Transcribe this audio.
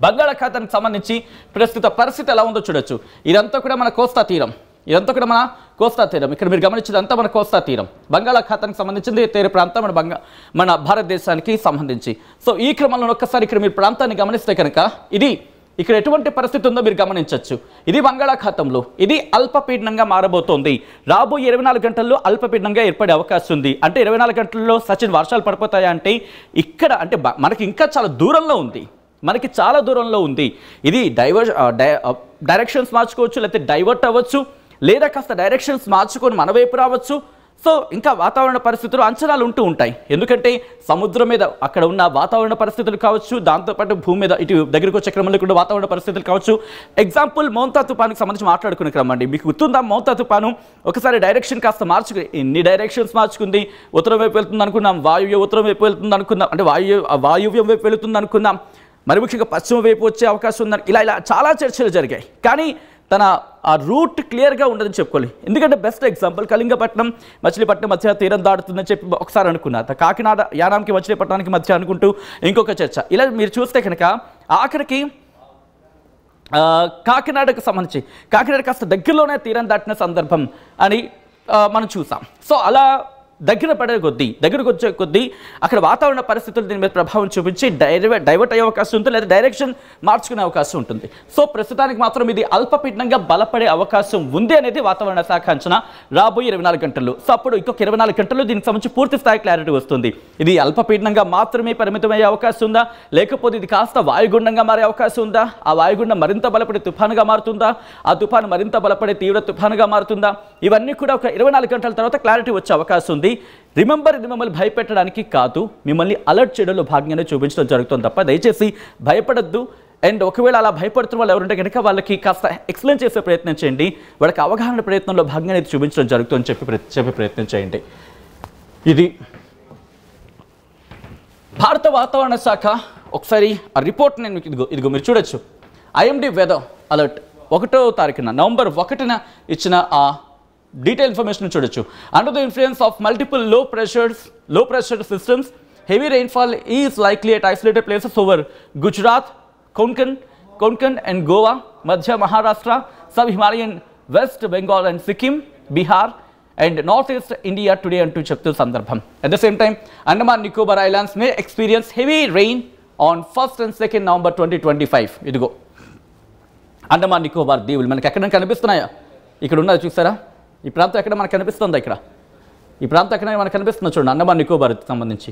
బంగాళాఖాతానికి సంబంధించి ప్రస్తుత పరిస్థితి ఎలా ఉందో చూడొచ్చు. ఇదంతా కూడా మన కోస్తా తీరం, ఇక్కడ మీరు గమనించేదంతా మన కోస్తా తీరం, బంగాళాఖాతానికి సంబంధించింది తీర ప్రాంతం మన భారతదేశానికి సంబంధించి. సో ఈ క్రమంలో ఒక్కసారి ఇక్కడ మీరు ప్రాంతాన్ని గమనిస్తే కనుక ఇక్కడ ఎటువంటి పరిస్థితి ఉందో మీరు గమనించవచ్చు. ఇది బంగాళాఖాతంలో ఇది అల్పపీడనంగా మారబోతోంది. రాబోయే 24 గంటల్లో అల్పపీడనంగా ఏర్పడే అవకాశం ఉంది. అంటే 24 గంటల్లో సచిన్ వర్షాలు పడిపోతాయా అంటే ఇక్కడ అంటే మనకి ఇంకా చాలా దూరంలో ఉంది. ఇది డైరెక్షన్స్ మార్చుకోవచ్చు, లేకపోతే డైవర్ట్ అవ్వచ్చు, లేదా కాస్త డైరెక్షన్స్ మార్చుకొని మన వైపు రావచ్చు. సో ఇంకా వాతావరణ పరిస్థితులు అంచనాలు ఉంటూ ఉంటాయి. ఎందుకంటే సముద్రం మీద అక్కడ ఉన్న వాతావరణ పరిస్థితులు కావచ్చు, దాంతోపాటు భూమి మీద ఇటు దగ్గరకు వచ్చే క్రమంలో కూడా వాతావరణ పరిస్థితులు కావచ్చు. ఎగ్జాంపుల్ మౌంతా తుఫానుకి సంబంధించి మాట్లాడుకునే క్రమండి. మీకు గుర్తుందా మౌంతా తుఫాను ఒకసారి డైరెక్షన్ కాస్త మార్చుకుని ఎన్ని డైరెక్షన్స్ మార్చుకుంది. ఉత్తరం వైపు వెళ్తుంది అనుకున్నాం, వాయువ్య ఉత్తరం వైపు వెళ్తుంది అనుకున్నాం, అంటే వాయువ్యం వైపు వెళుతుంది అనుకున్నాం, మరి ముఖ్యంగా పశ్చిమ వైపు వచ్చే అవకాశం ఉందని ఇలా చాలా చర్చలు జరిగాయి. కానీ తన ఆ రూట్ క్లియర్గా ఉండదని చెప్పుకోవాలి. ఎందుకంటే బెస్ట్ ఎగ్జాంపుల్ కళింగపట్నం మచిలీపట్నం మధ్య తీరం దాడుతుందని చెప్పి ఒకసారి అనుకున్నారు, కాకినాడ యానాంకి మచిలీపట్నానికి మధ్య అనుకుంటూ ఇంకొక చర్చ. ఇలా మీరు చూస్తే కనుక ఆఖరికి కాకినాడకు సంబంధించి కాకినాడ కాస్త దగ్గరలోనే తీరం దాటిన సందర్భం అని మనం చూసాం. సో అలా దగ్గరకు వచ్చే కొద్దీ అక్కడ వాతావరణ పరిస్థితులు దీని మీద ప్రభావం చూపించి డైవర్ట్ అయ్యే అవకాశం ఉంటుంది, లేదా డైరెక్షన్ మార్చుకునే అవకాశం ఉంటుంది. సో ప్రస్తుతానికి మాత్రం ఇది అల్పపీడనంగా బలపడే అవకాశం ఉంది అనేది వాతావరణ శాఖ అంచనా రాబోయే 24 గంటల్లో. సో అప్పుడు ఇంకొక 24 గంటల్లో దీనికి సంబంధించి పూర్తి స్థాయి క్లారిటీ వస్తుంది. ఇది అల్పపీడనంగా మాత్రమే పరిమితమయ్యే అవకాశం ఉందా, లేకపోతే ఇది కాస్త వాయుగుండంగా మారే అవకాశం ఉందా, ఆ వాయుగుండం మరింత బలపడే తుఫానుగా మారుతుందా, ఆ తుఫాను మరింత బలపడే తీవ్ర తుఫానుగా మారుతుందా, ఇవన్నీ కూడా ఒక 24 గంటల తర్వాత క్లారిటీ వచ్చే అవకాశం ఉంది. రిమెంబర్, ఇది మిమ్మల్ని భయపెట్టడానికి కాదు, మిమ్మల్ని అలర్ట్ చేయడంలో భాగంగానే చూపించడం జరుగుతుంది తప్ప దయచేసి భయపడద్దు. అండ్ ఒకవేళ అలా భయపడుతున్న వాళ్ళు ఎవరుంటే కనుక వాళ్ళకి కాస్త ఎక్స్ప్లెయిన్ చేసే ప్రయత్నం చేయండి. వాళ్ళకి అవగాహన ప్రయత్నంలో భాగంగానే ఇది చూపించడం జరుగుతుందని చెప్పే ప్రయత్నం చేయండి. ఇది భారత వాతావరణ శాఖ ఒకసారి ఆ రిపోర్ట్ నేను ఇదిగో మీరు చూడొచ్చు. ఐఎండీ వెదర్ అలర్ట్ 1వ తారీఖున నవంబర్ 1న ఇచ్చిన ఆ డీటెయిల్ ఇన్ఫర్మేషన్ చూడొచ్చు. Under the influence of multiple low pressure systems, heavy rainfall is likely at isolated places over Gujarat, Konkan and Goa, Madhya Maharashtra, sub Himalayan, West Bengal and Sikkim, Bihar and north east India today అంటూ చెప్తున్న సందర్భం. At the same time Andaman Nicobar islands may experience heavy rain on 1st and 2nd November 2025. ఇదిగో అండమాన్ నికోబార్ దీవులు మనకి ఎక్కడ కనిపిస్తున్నాయా? ఇక్కడ ఉన్నది చూసారా? ఈ ప్రాంతం ఎక్కడ మనకు కనిపిస్తుందా? ఈ ప్రాంతం ఎక్కడ మనకు కనిపిస్తుందో చూడండి, అండమాన్ నికోబార్కి సంబంధించి.